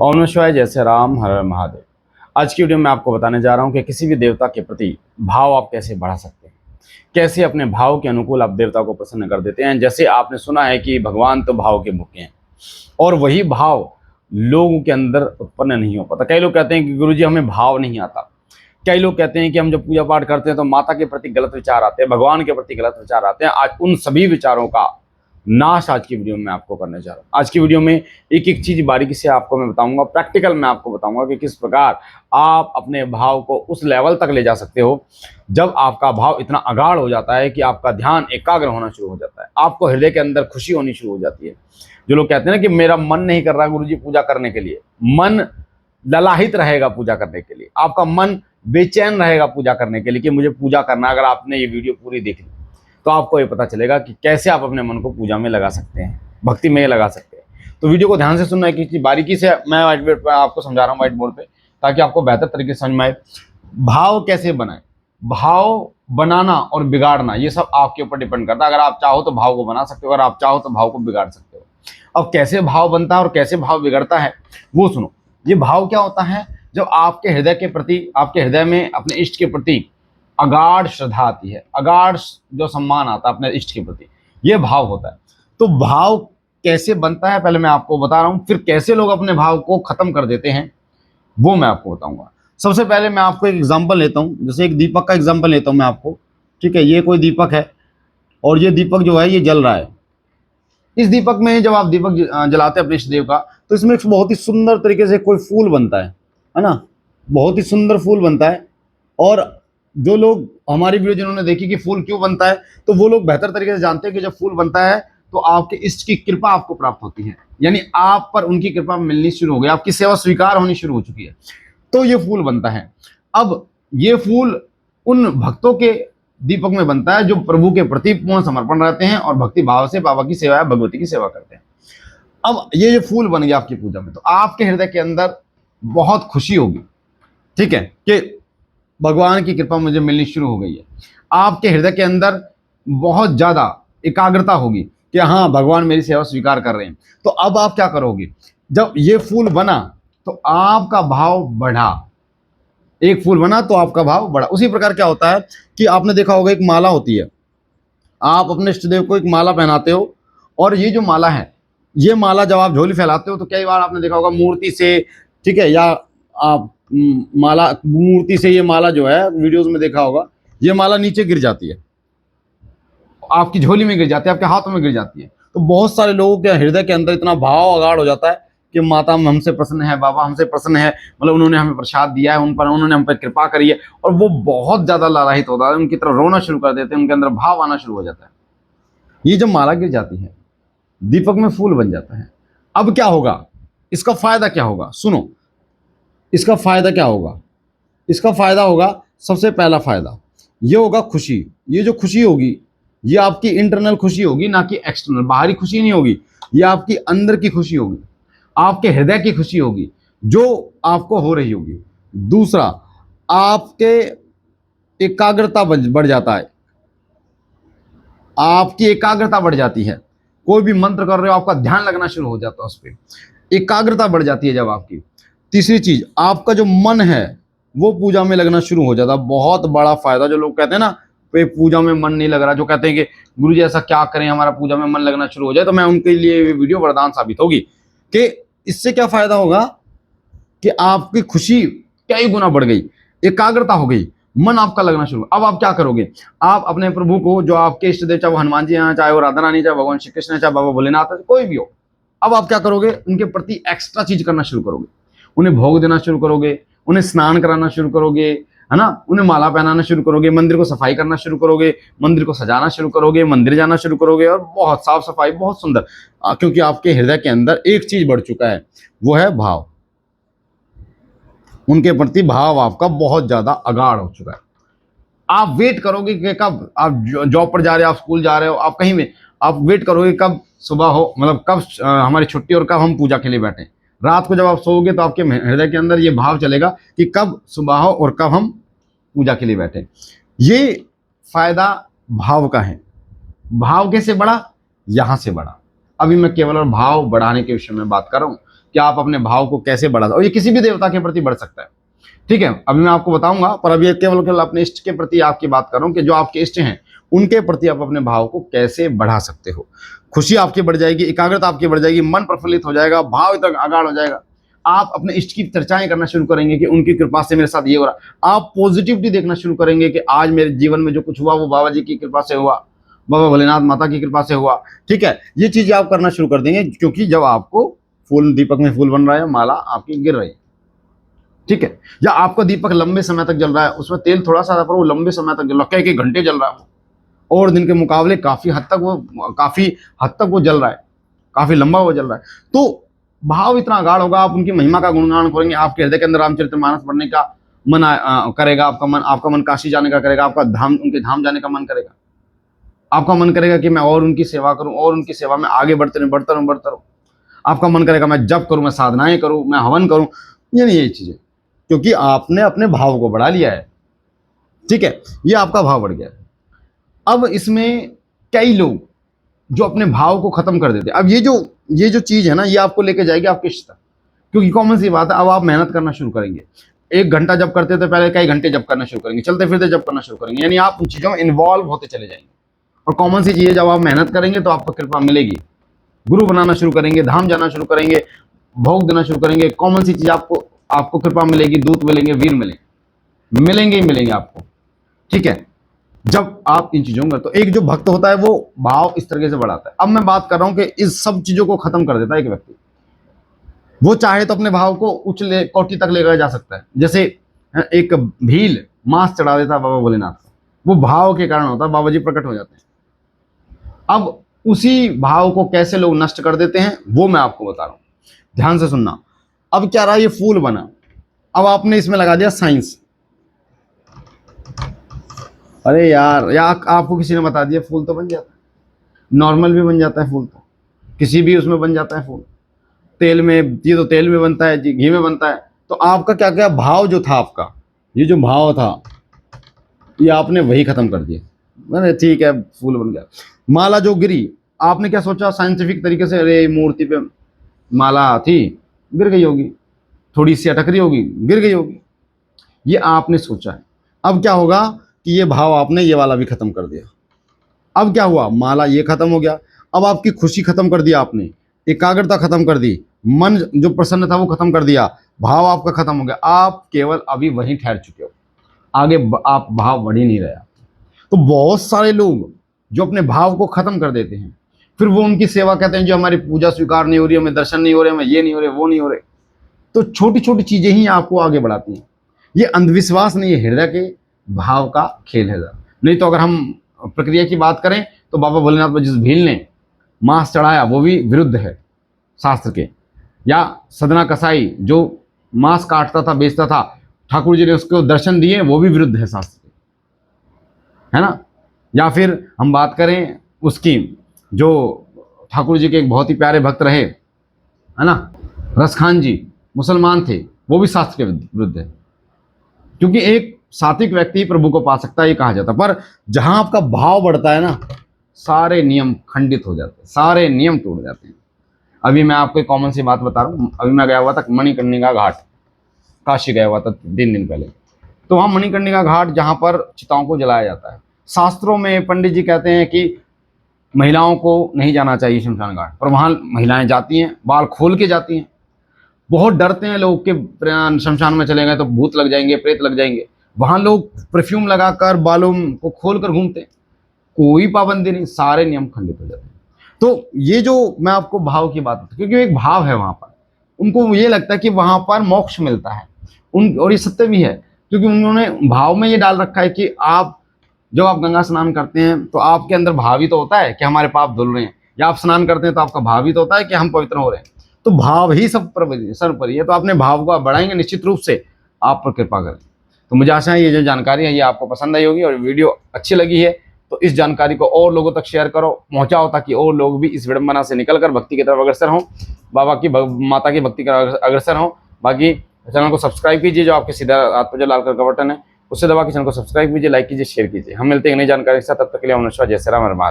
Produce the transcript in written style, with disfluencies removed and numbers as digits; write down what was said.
ओम नमः शिवाय। जय श्री राम, हर हर महादेव। आज की वीडियो में आपको बताने जा रहा हूं कि किसी भी देवता के प्रति भाव आप कैसे बढ़ा सकते हैं, कैसे अपने भाव के अनुकूल आप देवता को प्रसन्न कर देते हैं। जैसे आपने सुना है कि भगवान तो भाव के भूखे हैं और वही भाव लोगों के अंदर उत्पन्न नहीं हो पाता। कई लोग कहते हैं कि गुरुजी हमें भाव नहीं आता। कई लोग कहते हैं कि हम जब पूजा पाठ करते हैं तो माता के प्रति गलत विचार आते हैं, भगवान के प्रति गलत विचार आते हैं। आज उन सभी विचारों का नाश आज की वीडियो में आपको करने जा रहा हूँ। आज की वीडियो में एक एक चीज बारीकी से आपको मैं बताऊंगा, प्रैक्टिकल मैं आपको बताऊंगा कि किस प्रकार आप अपने भाव को उस लेवल तक ले जा सकते हो जब आपका भाव इतना अगाढ़ हो जाता है कि आपका ध्यान एकाग्र होना शुरू हो जाता है, आपको हृदय के अंदर खुशी होनी शुरू हो जाती है। जो लोग कहते हैं ना कि मेरा मन नहीं कर रहा गुरुजी पूजा करने के लिए, मन ललाहित रहेगा पूजा करने के लिए, आपका मन बेचैन रहेगा पूजा करने के लिए कि मुझे पूजा करना। अगर आपने ये वीडियो पूरी देख ली तो आपको ये पता चलेगा कि कैसे आप अपने मन को पूजा में लगा सकते हैं, भक्ति में लगा सकते हैं। तो वीडियो को ध्यान से सुनना है कि बारीकी से मैं व्हाइट बोर्ड पर आपको समझा रहा हूँ, व्हाइट बोर्ड पे, ताकि आपको बेहतर तरीके से समझ में आए। भाव कैसे बनाए, भाव बनाना और बिगाड़ना ये सब आपके ऊपर डिपेंड करता है। अगर आप चाहो तो भाव को बना सकते हो, अगर आप चाहो तो भाव को बिगाड़ सकते हो। अब कैसे भाव बनता है और कैसे भाव बिगड़ता है वो सुनो। ये भाव क्या होता है? जब आपके हृदय के प्रति, आपके हृदय में अपने इष्ट के प्रति अगाढ़ श्रद्धा आती है, अगाढ़ जो सम्मान आता है अपने इष्ट के प्रति, ये भाव होता है। तो भाव कैसे बनता है पहले मैं आपको बता रहा हूं, फिर कैसे लोग अपने भाव को खत्म कर देते हैं वो मैं आपको बताऊंगा। सबसे पहले मैं आपको एक एग्जांपल लेता हूं, जैसे एक दीपक का एग्जांपल लेता हूं मैं आपको। ठीक है, ये कोई दीपक है और ये दीपक जो है ये जल रहा है। इस दीपक में जब आप दीपक जलाते हैं अपने इष्ट देव का, तो इसमें एक बहुत ही सुंदर तरीके से कोई फूल बनता है ना, बहुत ही सुंदर फूल बनता है। और जो लोग हमारी वीडियो जिन्होंने देखी कि फूल क्यों बनता है, तो वो लोग बेहतर तरीके से जानते हैं कि जब फूल बनता है तो आपके इष्ट की कृपा आपको प्राप्त होती है, यानी आप पर उनकी कृपा मिलनी शुरू हो गई, आपकी सेवा स्वीकार होनी शुरू हो चुकी है, तो ये फूल बनता है। अब ये फूल उन भक्तों के दीपक में बनता है जो प्रभु के प्रति पूर्ण समर्पण रहते हैं और भक्ति भाव से बाबा की सेवा, भगवती की सेवा करते हैं। अब ये फूल बन गया आपकी पूजा में, तो आपके हृदय के अंदर बहुत खुशी होगी, ठीक है, कि भगवान की कृपा मुझे मिलनी शुरू हो गई है। आपके हृदय के अंदर बहुत ज्यादा एकाग्रता होगी कि हाँ भगवान मेरी सेवा स्वीकार कर रहे हैं। तो अब आप क्या करोगे? जब ये फूल बना तो आपका भाव बढ़ा, एक फूल बना तो आपका भाव बढ़ा। उसी प्रकार क्या होता है कि आपने देखा होगा एक माला होती है, आप अपने इष्ट देव को एक माला पहनाते हो, और ये जो माला है, ये माला जब आप झोली फैलाते हो तो कई बार आपने देखा होगा मूर्ति से, ठीक है, या आप माला मूर्ति से ये माला जो है वीडियोस में देखा होगा, ये माला नीचे गिर जाती है, आपकी झोली में गिर जाती है, आपके हाथों में गिर जाती है। तो बहुत सारे लोगों के हृदय के अंदर इतना भाव अगाढ़ हो जाता है कि माता हमसे प्रसन्न है, बाबा हमसे प्रसन्न है, मतलब उन्होंने हमें प्रसाद दिया है, उन पर उन्होंने हम पर कृपा करी है, और वो बहुत ज्यादा लालायित होता है, उनकी तरफ रोना शुरू कर देते हैं, उनके अंदर भाव आना शुरू हो जाता है। ये जब माला गिर जाती है, दीपक में फूल बन जाता है, अब क्या होगा? इसका फायदा क्या होगा? सुनो, इसका फायदा क्या होगा? इसका फायदा होगा, सबसे पहला फायदा ये होगा खुशी। ये जो खुशी होगी ये आपकी इंटरनल खुशी होगी, ना कि एक्सटर्नल, बाहरी खुशी नहीं होगी, ये आपकी अंदर की खुशी होगी, आपके हृदय की खुशी होगी जो आपको हो रही होगी। दूसरा, आपके एकाग्रता बढ़ जाता है, आपकी एकाग्रता बढ़ जाती है। कोई भी मंत्र कर रहे हो आपका ध्यान लगना शुरू हो जाता है उस पर, एकाग्रता बढ़ जाती है जब आपकी। तीसरी चीज, आपका जो मन है वो पूजा में लगना शुरू हो जाता है। बहुत बड़ा फायदा, जो लोग कहते हैं ना पे पूजा में मन नहीं लग रहा, जो कहते हैं कि गुरु जी ऐसा क्या करें हमारा पूजा में मन लगना शुरू हो जाए, तो मैं उनके लिए ये वीडियो वरदान साबित होगी कि इससे क्या फायदा होगा कि आपकी खुशी कई गुना बढ़ गई, एकाग्रता हो गई, मन आपका लगना शुरू। अब आप क्या करोगे? आप अपने प्रभु को, जो आपके इष्ट देव, चाहे वो हनुमान जी हैं, चाहे वो राधा रानी, चाहे भगवान श्री कृष्ण, चाहे बाबा भोलेनाथ, कोई भी हो, अब आप क्या करोगे? उनके प्रति एक्स्ट्रा चीज करना शुरू करोगे, उन्हें भोग देना शुरू करोगे, उन्हें स्नान कराना शुरू करोगे, है ना, उन्हें माला पहनाना शुरू करोगे, मंदिर को सफाई करना शुरू करोगे, मंदिर को सजाना शुरू करोगे, मंदिर जाना शुरू करोगे, और बहुत साफ सफाई, बहुत सुंदर, क्योंकि आपके हृदय के अंदर एक चीज बढ़ चुका है, वो है भाव। उनके प्रति भाव आपका बहुत ज्यादा अगाढ़ हो चुका है। आप वेट करोगे कि कब आप जॉब पर जा रहे हो, आप स्कूल जा रहे हो, आप कहीं में, आप वेट करोगे कब सुबह हो, मतलब कब हमारी छुट्टी और कब हम पूजा के लिए बैठे। रात को जब आप सोओगे तो आपके हृदय के अंदर ये भाव चलेगा कि कब सुबह हो और कब हम पूजा के लिए बैठे। ये फायदा भाव का है। भाव कैसे बढ़ा? यहां से बढ़ा। अभी मैं केवल और भाव बढ़ाने के विषय में बात कर रहा हूं, कि आप अपने भाव को कैसे बढ़ा, और ये किसी भी देवता के प्रति बढ़ सकता है। ठीक है, अभी मैं आपको बताऊंगा, पर अभी केवल अपने इष्ट के प्रति आपकी बात कर रहा हूं कि जो आपके इष्ट हैं उनके प्रति आप अपने भाव को कैसे बढ़ा सकते हो। खुशी आपकी बढ़ जाएगी, एकाग्रता आपकी बढ़ जाएगी, मन प्रफुल्लित हो जाएगा, भाव तक आगाढ़ हो जाएगा। आप अपने इष्ट की चर्चाएं करना शुरू करेंगे कि उनकी कृपा से मेरे साथ ये हो रहा। आप पॉजिटिविटी देखना शुरू करेंगे कि आज मेरे जीवन में जो कुछ हुआ वो बाबा जी की कृपा से हुआ, बाबा भोलेनाथ माता की कृपा से हुआ। ठीक है, ये चीजें आप करना शुरू कर देंगे, क्योंकि जब आपको फूल, दीपक में फूल बन रहा है, माला आपकी गिर रही है। ठीक है, या आपका दीपक लंबे समय तक जल रहा है, उसमें तेल थोड़ा सा था पर वो लंबे समय तक जल रहा है, कई घंटे जल रहा है, और दिन के मुकाबले काफी हद तक वो जल रहा है, काफी लंबा वो जल रहा है। तो भाव इतना गाढ़ होगा, आप उनकी महिमा का गुणगान करेंगे, आपके हृदय के अंदर रामचरितमानस पढ़ने का मन करेगा, आपका मन काशी जाने का करेगा, आपका धाम, उनके धाम जाने का मन करेगा, आपका मन करेगा कि मैं और उनकी सेवा करूं, और उनकी सेवा में आगे बढ़ता रहूं। आपका मन करेगा मैं जप करूं, मैं साधनाएं करूं, मैं हवन करूं, ये चीजें, क्योंकि आपने अपने भाव को बढ़ा लिया है। ठीक है, ये आपका भाव बढ़ गया है। अब इसमें कई लोग जो अपने भाव को खत्म कर देते हैं, अब ये जो चीज है ना, ये आपको लेके जाएगी आपके इष्ट तक, क्योंकि कॉमन सी बात है, अब आप मेहनत करना शुरू करेंगे। 1 घंटा जब करते थे पहले, कई घंटे जब करना शुरू करेंगे, चलते फिरते जब करना शुरू करेंगे, यानी आप उन चीजों में इन्वॉल्व होते चले जाएंगे। और कॉमन सी चीज है, जब आप मेहनत करेंगे तो आपको कृपा मिलेगी, गुरु बनाना शुरू करेंगे, धाम जाना शुरू करेंगे, भोग देना शुरू करेंगे, कॉमन सी चीज आपको कृपा मिलेगी, दूत मिलेंगे, वीर मिलेंगे ही मिलेंगे आपको। ठीक है, जब आप इन चीजों में, तो एक जो भक्त होता है वो भाव इस तरीके से बढ़ाता है। अब मैं बात कर रहा हूं कि इस सब चीजों को खत्म कर देता है एक व्यक्ति, वो चाहे तो अपने भाव को उच्च कोटि तक लेकर जा सकता है। जैसे एक भील मांस चढ़ा देता बाबा भोलेनाथ, वो भाव के कारण होता है, बाबा जी प्रकट हो जाते हैं। अब उसी भाव को कैसे लोग नष्ट कर देते हैं वो मैं आपको बता रहा हूं, ध्यान से सुनना। अब क्या रहा, ये फूल बना, अब आपने इसमें लगा दिया साइंस। अरे यार, या आपको किसी ने बता दिया फूल तो बन जाता है, नॉर्मल भी बन जाता है फूल, तो किसी भी उसमें बन जाता है फूल, तेल में, ये तो तेल में बनता है, घी में बनता है। तो आपका क्या क्या भाव जो था, आपका ये जो भाव था, ये आपने वही खत्म कर दिया। अरे ठीक है, फूल बन गया। माला जो गिरी, आपने क्या सोचा साइंटिफिक तरीके से, अरे मूर्ति पे माला थी, गिर गई होगी, थोड़ी सी अटक रही होगी, गिर गई होगी, ये आपने सोचा है। अब क्या होगा कि ये भाव आपने ये वाला भी खत्म कर दिया। अब क्या हुआ, माला ये खत्म हो गया, अब आपकी खुशी खत्म कर दिया आपने, एकाग्रता खत्म कर दी, मन जो प्रसन्न था वो खत्म कर दिया, भाव आपका खत्म हो गया, आप केवल अभी वहीं ठहर चुके हो, आगे आप भाव बढ़ ही नहीं रहा। तो बहुत सारे लोग जो अपने भाव को खत्म कर देते हैं, फिर वो उनकी सेवा कहते हैं, जो हमारी पूजा स्वीकार नहीं हो रही, हमें दर्शन नहीं हो रहे, हमें ये नहीं हो रहे, वो नहीं हो रहे। तो छोटी छोटी चीजें ही आपको आगे बढ़ाती हैं। ये अंधविश्वास नहीं है, हृदय के भाव का खेल है। नहीं तो अगर हम प्रक्रिया की बात करें तो बाबा भोलेनाथ पर जिस भील ने मांस चढ़ाया वो भी विरुद्ध है शास्त्र के, या सदना कसाई जो मांस काटता था, बेचता था, ठाकुर जी ने उसको दर्शन दिए, वो भी विरुद्ध है शास्त्र के, है ना। या फिर हम बात करें उसकी, जो ठाकुर जी के एक बहुत ही प्यारे भक्त रहे, है ना, रसखान जी, मुसलमान थे, वो भी शास्त्र के विरुद्ध है, क्योंकि एक सात्विक व्यक्ति प्रभु को पा सकता है ये कहा जाता है। पर जहां आपका भाव बढ़ता है ना, सारे नियम खंडित हो जाते हैं, सारे नियम टूट जाते हैं। अभी मैं आपको एक कॉमन सी बात बता रहा हूँ, अभी मैं गया हुआ था मणिकर्णिका घाट, काशी गया हुआ था 3 दिन पहले। तो वहाँ मणिकर्णिका घाट जहाँ पर चिताओं को जलाया जाता है, शास्त्रों में पंडित जी कहते हैं कि महिलाओं को नहीं जाना चाहिए शमशान घाट, पर वहाँ महिलाएं जाती हैं, बाल खोल के जाती हैं। बहुत डरते हैं लोग कि शमशान में चले गए तो भूत लग जाएंगे, प्रेत लग जाएंगे। वहां लोग परफ्यूम लगाकर बालों को खोलकर घूमते हैं, कोई पाबंदी नहीं, सारे नियम खंडित हो जाते हैं। तो ये जो मैं आपको भाव की बात बताऊं, क्योंकि एक भाव है वहां पर, उनको ये लगता है कि वहां पर मोक्ष मिलता है और ये सत्य भी है, क्योंकि उन्होंने भाव में ये डाल रखा है कि आप जब आप गंगा स्नान करते हैं तो आपके अंदर भाव ही तो होता है कि हमारे पाप धुल रहे हैं, या आप स्नान करते हैं तो आपका भाव ही तो होता है कि हम पवित्र हो रहे हैं। तो भाव ही सब पर सर्वोपरि है। तो अपने भाव को आप बढ़ाएंगे, निश्चित रूप से आप पर कृपा करें। तो मुझे आशा है ये जो जानकारी है ये आपको पसंद आई होगी, और वीडियो अच्छी लगी है तो इस जानकारी को और लोगों तक शेयर करो, पहुंचाओ, ताकि और लोग भी इस विडंबना से निकलकर भक्ति की तरफ अग्रसर हों, बाबा की माता की भक्ति की अग्रसर हों। बाकी चैनल को सब्सक्राइब कीजिए, जो आपके सीधा हाथ पर जो लाल कलर का बटन है उससे दबा के चैनल को सब्सक्राइब कीजिए, लाइक कीजिए, शेयर कीजिए। हम मिलते हैं नई जानकारी के साथ, तब तक के लिए नमस्कार, जय श्री राम, हर महादेव।